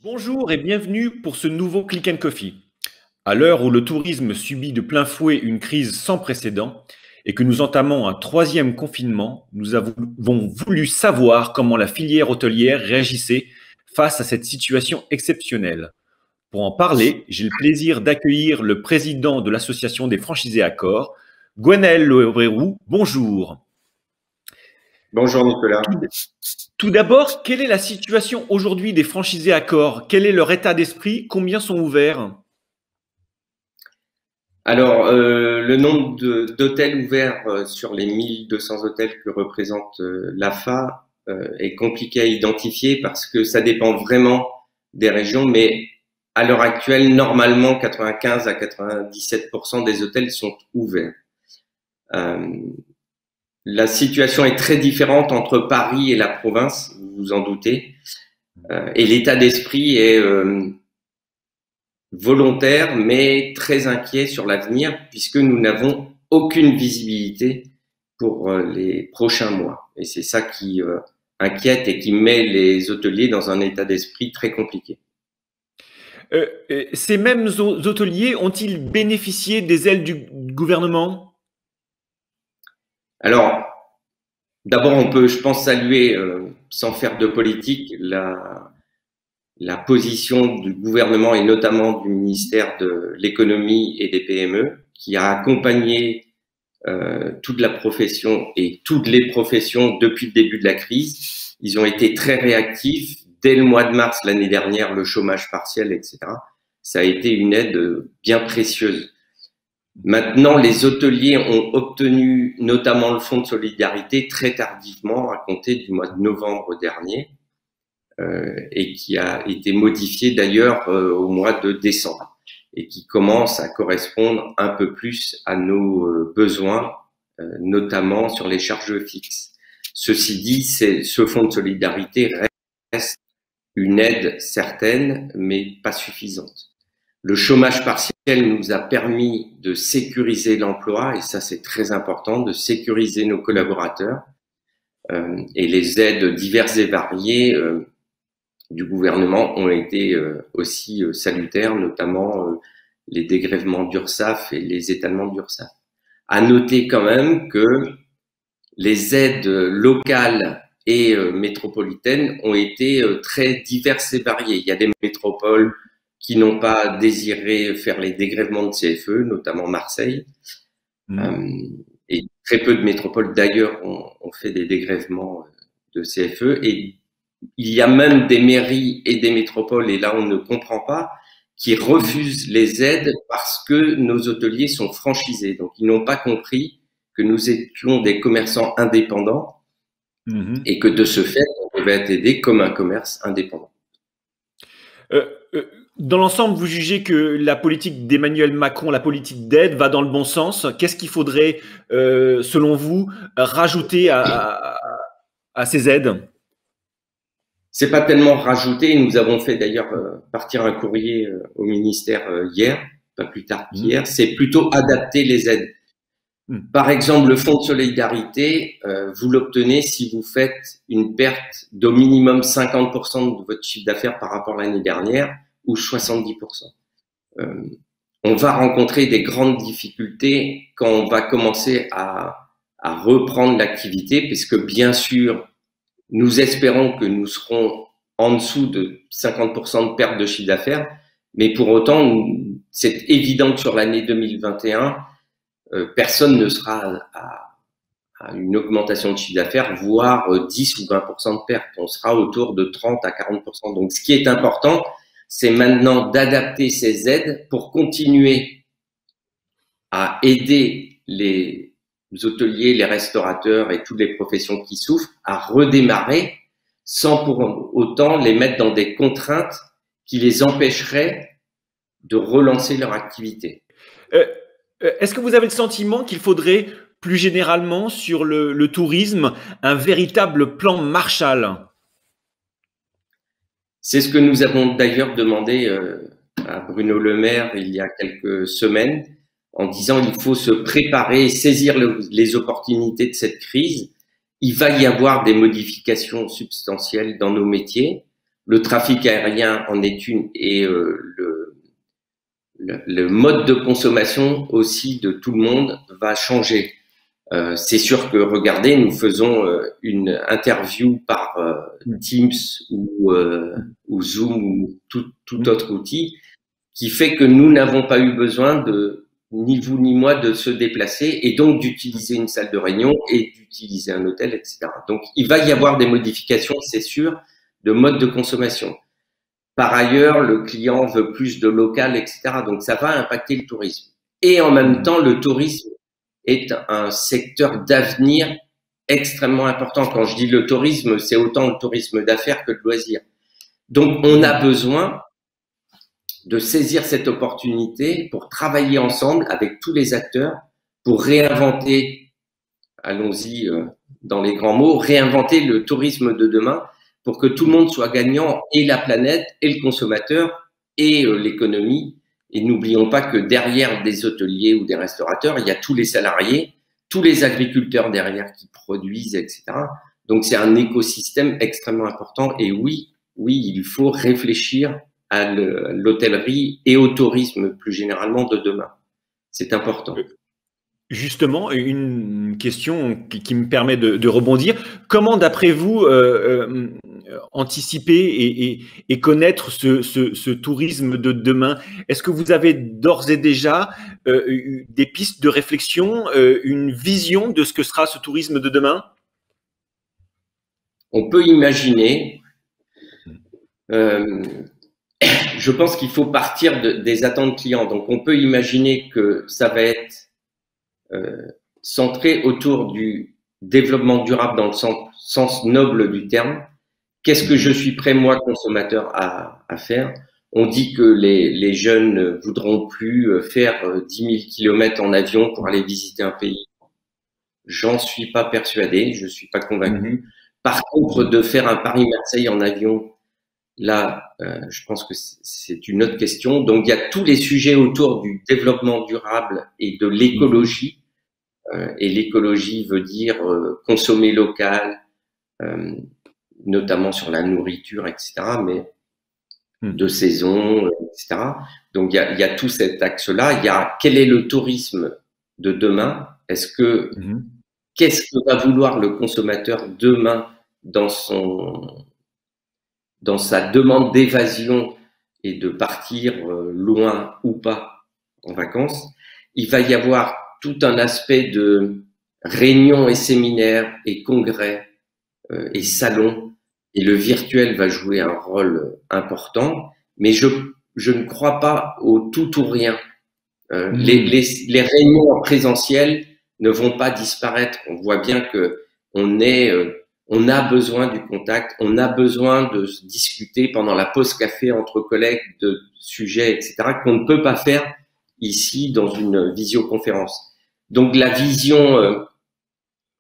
Bonjour et bienvenue pour ce nouveau Click and Coffee. À l'heure où le tourisme subit de plein fouet une crise sans précédent et que nous entamons un troisième confinement, nous avons voulu savoir comment la filière hôtelière réagissait face à cette situation exceptionnelle. Pour en parler, j'ai le plaisir d'accueillir le président de l'association des franchisés Accor, Gwenaël Leroux. Bonjour. Bonjour Nicolas. Tout d'abord, quelle est la situation aujourd'hui des franchisés Accor? Quel est leur état d'esprit? Combien sont ouverts? Alors, le nombre d'hôtels ouverts sur les 1200 hôtels que représente l'AFA est compliqué à identifier parce que ça dépend vraiment des régions, mais à l'heure actuelle, normalement, 95 à 97% des hôtels sont ouverts. La situation est très différente entre Paris et la province, vous vous en doutez, et l'état d'esprit est volontaire, mais très inquiet sur l'avenir, puisque nous n'avons aucune visibilité pour les prochains mois. Et c'est ça qui inquiète et qui met les hôteliers dans un état d'esprit très compliqué. Ces mêmes hôteliers ont-ils bénéficié des aides du gouvernement? Alors, d'abord, on peut, je pense, saluer, sans faire de politique, la position du gouvernement et notamment du ministère de l'économie et des PME qui a accompagné toute la profession et toutes les professions depuis le début de la crise. Ils ont été très réactifs. Dès le mois de mars l'année dernière, le chômage partiel, etc. Ça a été une aide bien précieuse. Maintenant, les hôteliers ont obtenu notamment le fonds de solidarité très tardivement, à compter du mois de novembre dernier, et qui a été modifié d'ailleurs au mois de décembre, et qui commence à correspondre un peu plus à nos besoins, notamment sur les charges fixes. Ceci dit, ce fonds de solidarité reste une aide certaine, mais pas suffisante. Le chômage partiel nous a permis de sécuriser l'emploi, et ça c'est très important, de sécuriser nos collaborateurs, et les aides diverses et variées du gouvernement ont été aussi salutaires, notamment les dégrèvements d'URSSAF et les étalements d'URSSAF. À noter quand même que les aides locales et métropolitaines ont été très diverses et variées. Il y a des métropoles qui n'ont pas désiré faire les dégrèvements de CFE, notamment Marseille. Et très peu de métropoles d'ailleurs ont fait des dégrèvements de CFE. Et il y a même des mairies et des métropoles, et là on ne comprend pas, qui refusent les aides parce que nos hôteliers sont franchisés. Donc ils n'ont pas compris que nous étions des commerçants indépendants et que de ce fait, on devait être aidé comme un commerce indépendant. Dans l'ensemble, vous jugez que la politique d'Emmanuel Macron, la politique d'aide, va dans le bon sens. Qu'est-ce qu'il faudrait, selon vous, rajouter à ces aides? C'est pas tellement rajouté. Nous avons fait d'ailleurs partir un courrier au ministère hier, pas plus tard qu'hier. C'est plutôt adapter les aides. Par exemple, le fonds de solidarité, vous l'obtenez si vous faites une perte d'au minimum 50% de votre chiffre d'affaires par rapport à l'année dernière, ou 70%. On va rencontrer des grandes difficultés quand on va commencer à reprendre l'activité, puisque bien sûr, nous espérons que nous serons en dessous de 50% de perte de chiffre d'affaires, mais pour autant, c'est évident que sur l'année 2021, personne ne sera à une augmentation de chiffre d'affaires, voire 10 ou 20% de perte. On sera autour de 30 à 40%. Donc, ce qui est important, c'est maintenant d'adapter ces aides pour continuer à aider les hôteliers, les restaurateurs et toutes les professions qui souffrent à redémarrer sans pour autant les mettre dans des contraintes qui les empêcheraient de relancer leur activité. Est-ce que vous avez le sentiment qu'il faudrait plus généralement sur le tourisme un véritable plan Marshall? C'est ce que nous avons d'ailleurs demandé à Bruno Le Maire il y a quelques semaines, en disant il faut se préparer et saisir les opportunités de cette crise il va y avoir des modifications substantielles dans nos métiers. Le trafic aérien en est une et le mode de consommation aussi de tout le monde va changer. C'est sûr que, regardez, nous faisons une interview par Teams ou Zoom ou tout autre outil qui fait que nous n'avons pas eu besoin ni vous ni moi de se déplacer et donc d'utiliser une salle de réunion et d'utiliser un hôtel, etc. Donc, il va y avoir des modifications, c'est sûr, de mode de consommation. Par ailleurs, le client veut plus de local, etc. Donc, ça va impacter le tourisme. Et en même temps, le tourisme est un secteur d'avenir extrêmement important. Quand je dis le tourisme, c'est autant le tourisme d'affaires que de loisirs. Donc, on a besoin de saisir cette opportunité pour travailler ensemble avec tous les acteurs pour réinventer, allons-y dans les grands mots, réinventer le tourisme de demain pour que tout le monde soit gagnant, et la planète, et le consommateur, et l'économie. Et n'oublions pas que derrière des hôteliers ou des restaurateurs, il y a tous les salariés, tous les agriculteurs derrière qui produisent, etc. Donc, c'est un écosystème extrêmement important. Et oui, il faut réfléchir à l'hôtellerie et au tourisme plus généralement de demain. C'est important. Justement, une question qui me permet de rebondir. Comment, d'après vous, anticiper et connaître ce tourisme de demain? Est-ce que vous avez d'ores et déjà des pistes de réflexion, une vision de ce que sera ce tourisme de demain? On peut imaginer. Je pense qu'il faut partir des attentes clients. Donc, on peut imaginer que ça va être centré autour du développement durable dans le sens noble du terme. Qu'est-ce que je suis prêt, moi, consommateur, à faire? On dit que les jeunes ne voudront plus faire 10 000 kilomètres en avion pour aller visiter un pays. J'en suis pas persuadé, je suis pas convaincu. Par contre, de faire un Paris-Marseille en avion, là, je pense que c'est une autre question. Donc, il y a tous les sujets autour du développement durable et de l'écologie. Et l'écologie veut dire consommer local, notamment sur la nourriture, etc., mais de saison, etc. Donc, il y a tout cet axe-là. Il y a quel est le tourisme de demain? Qu'est-ce que va vouloir le consommateur demain dans sa demande d'évasion et de partir loin ou pas en vacances? Il va y avoir tout un aspect de réunions et séminaires et congrès et salons, et le virtuel va jouer un rôle important, mais je ne crois pas au tout ou rien. Les réunions en présentiel ne vont pas disparaître. On voit bien que on a besoin du contact, on a besoin de se discuter pendant la pause café entre collègues de sujets, etc., qu'on ne peut pas faire ici dans une visioconférence. Donc, la vision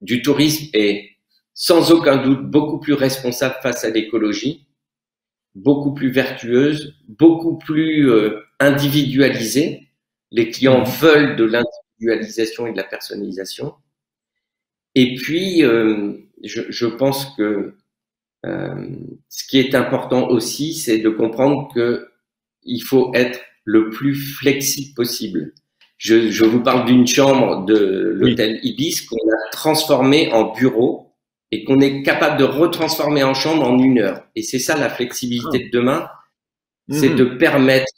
du tourisme est sans aucun doute beaucoup plus responsable face à l'écologie, beaucoup plus vertueuse, beaucoup plus individualisée. Les clients veulent de l'individualisation et de la personnalisation. Et puis, je pense que ce qui est important aussi, c'est de comprendre qu'il faut être le plus flexible possible. Je vous parle d'une chambre de l'hôtel Ibis qu'on a transformée en bureau et qu'on est capable de retransformer en chambre en 1 heure. Et c'est ça la flexibilité de demain, c'est de permettre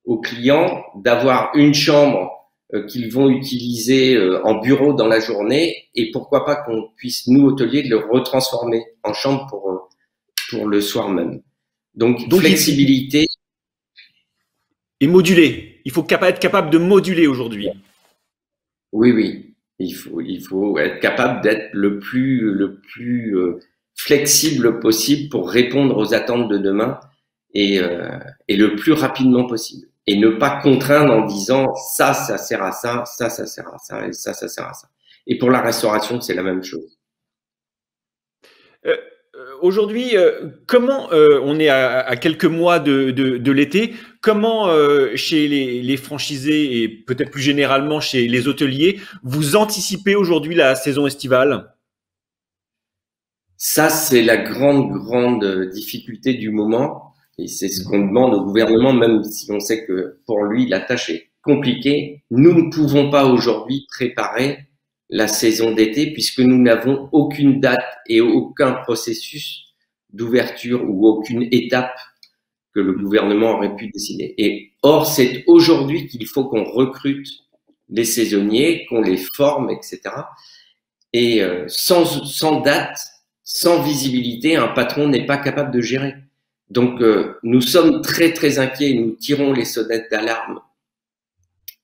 aux clients d'avoir une chambre qu'ils vont utiliser en bureau dans la journée, et pourquoi pas qu'on puisse, nous, hôteliers, le retransformer en chambre pour le soir même. Donc flexibilité. Et moduler. Il faut être capable de moduler aujourd'hui. Oui. Il faut être capable d'être le plus flexible possible pour répondre aux attentes de demain et le plus rapidement possible. Et ne pas contraindre en disant ça sert à ça, ça sert à ça, et ça sert à ça. Et pour la restauration, c'est la même chose. Aujourd'hui, comment on est à quelques mois de l'été, comment chez les franchisés et peut-être plus généralement chez les hôteliers, vous anticipez aujourd'hui la saison estivale? Ça, c'est la grande difficulté du moment. Et c'est ce qu'on demande au gouvernement, même si on sait que pour lui, la tâche est compliquée. Nous ne pouvons pas aujourd'hui préparer la saison d'été puisque nous n'avons aucune date et aucun processus d'ouverture ou aucune étape que le gouvernement aurait pu décider. Et or, c'est aujourd'hui qu'il faut qu'on recrute les saisonniers, qu'on les forme, etc. Et sans date, sans visibilité, un patron n'est pas capable de gérer. Donc, nous sommes très inquiets. Nous tirons les sonnettes d'alarme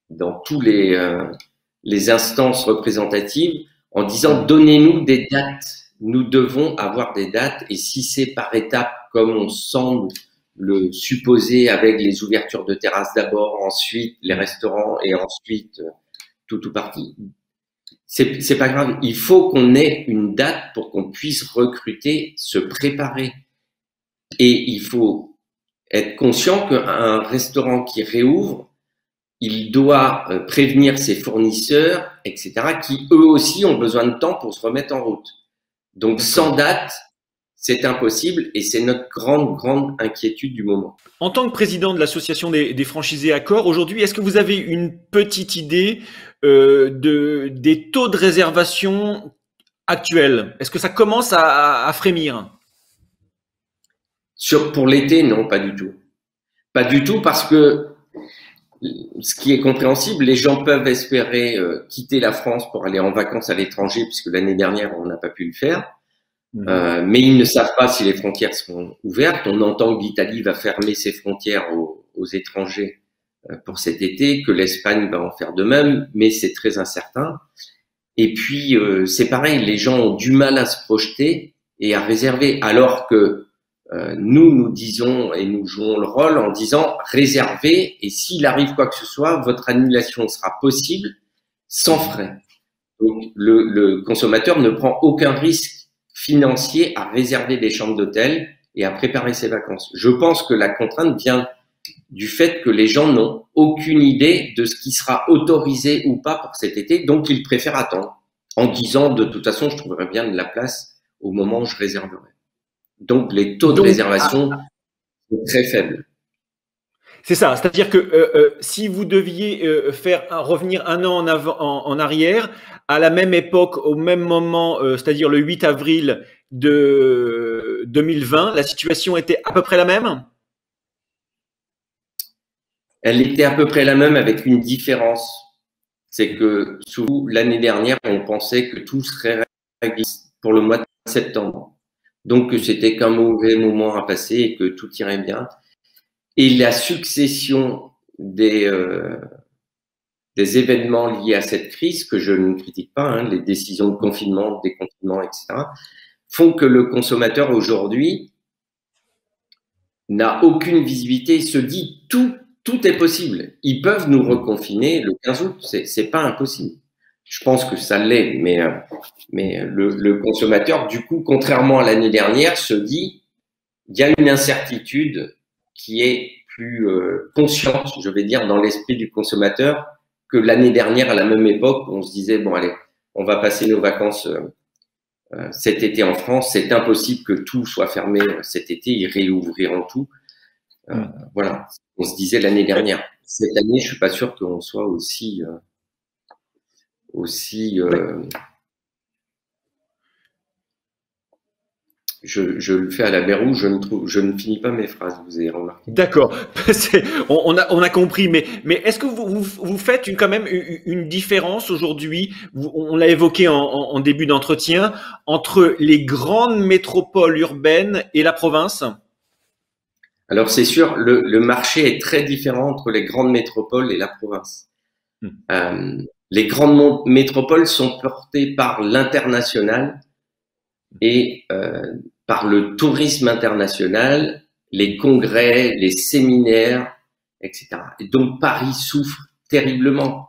dans tous les instances représentatives en disant donnez-nous des dates. Nous devons avoir des dates et si c'est par étapes, comme on semble le supposer avec les ouvertures de terrasses d'abord, ensuite les restaurants et ensuite tout parti. C'est pas grave. Il faut qu'on ait une date pour qu'on puisse recruter, se préparer. Et il faut être conscient qu'un restaurant qui réouvre, il doit prévenir ses fournisseurs, etc., qui eux aussi ont besoin de temps pour se remettre en route. Donc sans date, c'est impossible et c'est notre grande inquiétude du moment. En tant que président de l'association des franchisés Accor, aujourd'hui, est-ce que vous avez une petite idée des taux de réservation actuels? Est-ce que ça commence à frémir? Pour l'été, non, pas du tout. Pas du tout parce que ce qui est compréhensible, les gens peuvent espérer quitter la France pour aller en vacances à l'étranger puisque l'année dernière, on n'a pas pu le faire. Mais ils ne savent pas si les frontières seront ouvertes. On entend que l'Italie va fermer ses frontières aux étrangers pour cet été, que l'Espagne va en faire de même, mais c'est très incertain. Et puis, c'est pareil, les gens ont du mal à se projeter et à réserver, alors que nous disons et nous jouons le rôle en disant réservez et s'il arrive quoi que ce soit, votre annulation sera possible sans frais. Donc, le consommateur ne prend aucun risque financier à réserver des chambres d'hôtel et à préparer ses vacances. Je pense que la contrainte vient du fait que les gens n'ont aucune idée de ce qui sera autorisé ou pas pour cet été, donc ils préfèrent attendre en disant de toute façon je trouverai bien de la place au moment où je réserverai. Donc les taux de réservation sont très faibles. C'est ça, c'est-à-dire que si vous deviez revenir un an en arrière, à la même époque, au même moment, c'est-à-dire le 8 avril de 2020, la situation était à peu près la même? Elle était à peu près la même avec une différence. C'est que sous l'année dernière, on pensait que tout serait réglé pour le mois de septembre. Donc que c'était qu'un mauvais moment à passer et que tout irait bien. Et la succession des événements liés à cette crise, que je ne critique pas, hein, les décisions de confinement, de déconfinement, etc., font que le consommateur aujourd'hui n'a aucune visibilité, se dit tout est possible. Ils peuvent nous reconfiner le 15 août, c'est pas impossible. Je pense que ça l'est, mais le consommateur, du coup, contrairement à l'année dernière, se dit il y a une incertitude qui est plus consciente, je vais dire, dans l'esprit du consommateur que l'année dernière, à la même époque, on se disait, bon, allez, on va passer nos vacances cet été en France, c'est impossible que tout soit fermé cet été, ils réouvriront tout. Voilà, on se disait l'année dernière. Cette année, je suis pas sûr qu'on soit aussi je le fais à la Bérou, je ne finis pas mes phrases, vous avez remarqué. D'accord, on a compris, mais est-ce que vous faites quand même une différence aujourd'hui, on l'a évoqué en début d'entretien, entre les grandes métropoles urbaines et la province? Alors c'est sûr, le marché est très différent entre les grandes métropoles et la province. Les grandes métropoles sont portées par l'international et par le tourisme international, les congrès, les séminaires, etc. Et donc Paris souffre terriblement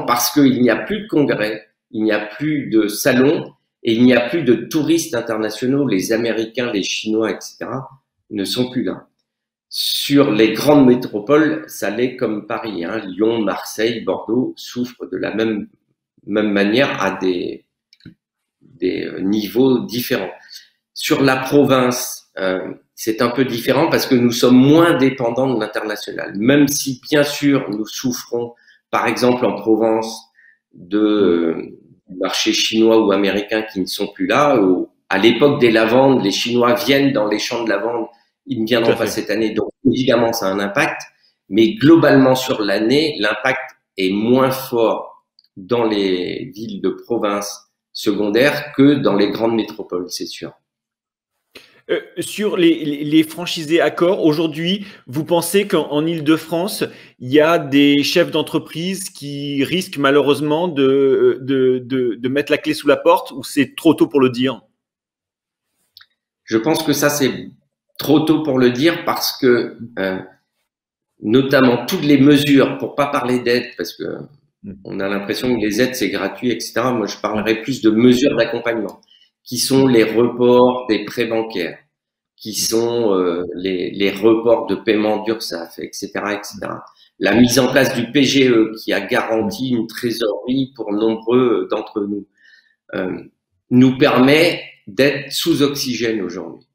parce qu'il n'y a plus de congrès, il n'y a plus de salons et il n'y a plus de touristes internationaux. Les Américains, les Chinois, etc. ne sont plus là. Sur les grandes métropoles, ça l'est comme Paris, hein. Lyon, Marseille, Bordeaux souffrent de la même manière à des niveaux différents. Sur la province, c'est un peu différent parce que nous sommes moins dépendants de l'international. Même si, bien sûr, nous souffrons, par exemple, en Provence, du marché chinois ou américain qui ne sont plus là. À l'époque des lavandes, les Chinois viennent dans les champs de lavande, ils ne viendront pas cette année. Donc, évidemment, ça a un impact. Mais globalement, sur l'année, l'impact est moins fort dans les villes de province secondaires que dans les grandes métropoles, c'est sûr. Sur les franchisés Accor, aujourd'hui, vous pensez qu'en Île-de-France, il y a des chefs d'entreprise qui risquent malheureusement de mettre la clé sous la porte, ou c'est trop tôt pour le dire? Je pense que ça, c'est trop tôt pour le dire parce que notamment toutes les mesures, pour pas parler d'aide, parce que on a l'impression que les aides, c'est gratuit, etc. Moi, je parlerai plus de mesures d'accompagnement, qui sont les reports des prêts bancaires, qui sont les reports de paiement d'URSSAF, etc., etc. La mise en place du PGE, qui a garanti une trésorerie pour nombreux d'entre nous, nous permet d'être sous oxygène aujourd'hui.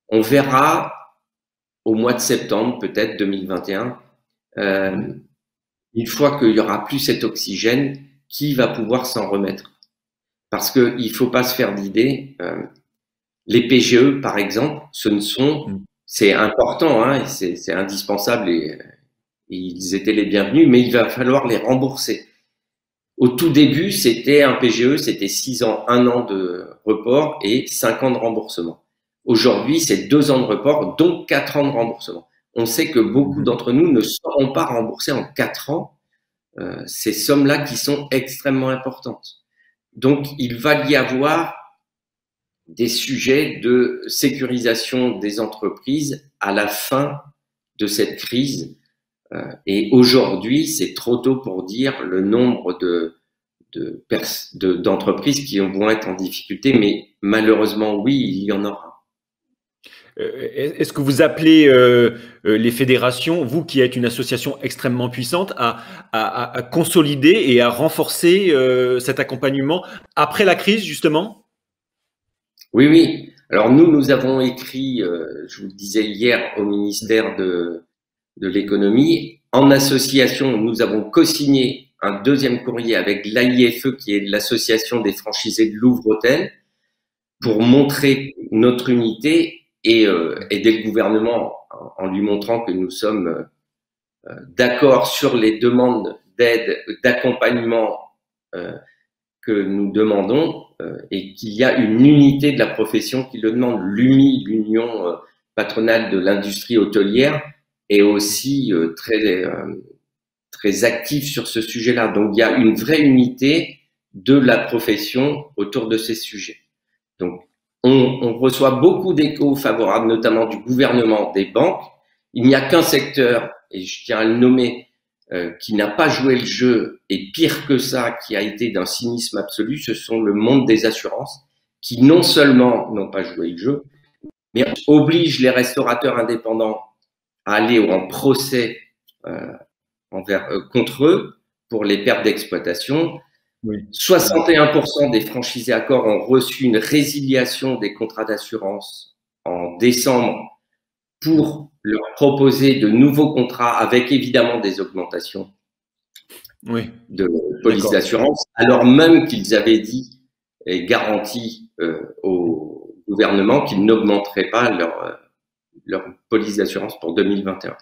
On verra au mois de septembre, peut-être 2021, une fois qu'il y aura plus cet oxygène, qui va pouvoir s'en remettre? Parce que il faut pas se faire d'idées. Les PGE, par exemple, c'est important, hein, c'est indispensable et ils étaient les bienvenus, mais il va falloir les rembourser. Au tout début, c'était un PGE, c'était 6 ans, 1 an de report et 5 ans de remboursement. Aujourd'hui, c'est 2 ans de report, donc 4 ans de remboursement. On sait que beaucoup d'entre nous ne seront pas remboursés en 4 ans ces sommes-là qui sont extrêmement importantes. Donc, il va y avoir des sujets de sécurisation des entreprises à la fin de cette crise. Et aujourd'hui, c'est trop tôt pour dire le nombre d'entreprises qui vont être en difficulté, mais malheureusement, oui, il y en aura. Est-ce que vous appelez les fédérations, vous qui êtes une association extrêmement puissante, à consolider et à renforcer cet accompagnement après la crise, justement? Oui, oui. Alors nous avons écrit, je vous le disais hier, au ministère de l'économie. En association, nous avons co-signé un deuxième courrier avec l'AIFE, qui est l'association des franchisés de Louvre-Hôtel, pour montrer notre unité et aider le gouvernement en lui montrant que nous sommes d'accord sur les demandes d'aide, d'accompagnement que nous demandons et qu'il y a une unité de la profession qui le demande. L'UMI, l'Union patronale de l'industrie hôtelière, est aussi très active sur ce sujet-là. Donc, il y a une vraie unité de la profession autour de ces sujets. Donc, on reçoit beaucoup d'échos favorables, notamment du gouvernement, des banques. Il n'y a qu'un secteur, et je tiens à le nommer, qui n'a pas joué le jeu, et pire que ça, qui a été d'un cynisme absolu, ce sont le monde des assurances, qui non seulement n'ont pas joué le jeu, mais obligent les restaurateurs indépendants à aller en procès contre eux pour les pertes d'exploitation. Oui. 61% des franchisés Accor ont reçu une résiliation des contrats d'assurance en décembre pour leur proposer de nouveaux contrats avec évidemment des augmentations de police d'assurance, alors même qu'ils avaient dit et garanti au gouvernement qu'ils n'augmenteraient pas leur police d'assurance pour 2021.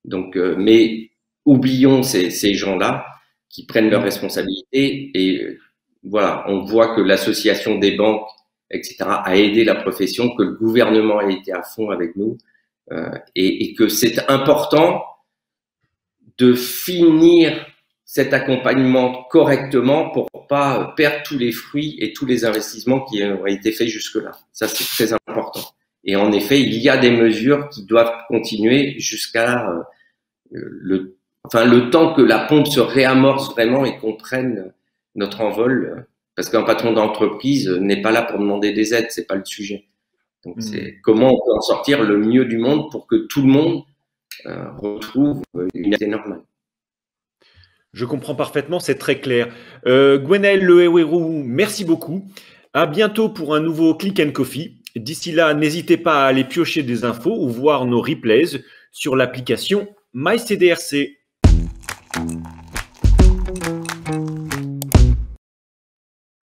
Donc, mais oublions ces gens-là qui prennent leurs responsabilités et voilà, on voit que l'association des banques, etc., a aidé la profession, que le gouvernement a été à fond avec nous et que c'est important de finir cet accompagnement correctement pour pas perdre tous les fruits et tous les investissements qui ont été faits jusque-là. Ça, c'est très important. Et en effet, il y a des mesures qui doivent continuer jusqu'à le temps que la pompe se réamorce vraiment et qu'on prenne notre envol, parce qu'un patron d'entreprise n'est pas là pour demander des aides, c'est pas le sujet. Donc c'est comment on peut en sortir le mieux du monde pour que tout le monde retrouve une activité normale. Je comprends parfaitement, c'est très clair. Gwenaël Leweroux, merci beaucoup. À bientôt pour un nouveau Click and Coffee. D'ici là, n'hésitez pas à aller piocher des infos ou voir nos replays sur l'application MyCDRC.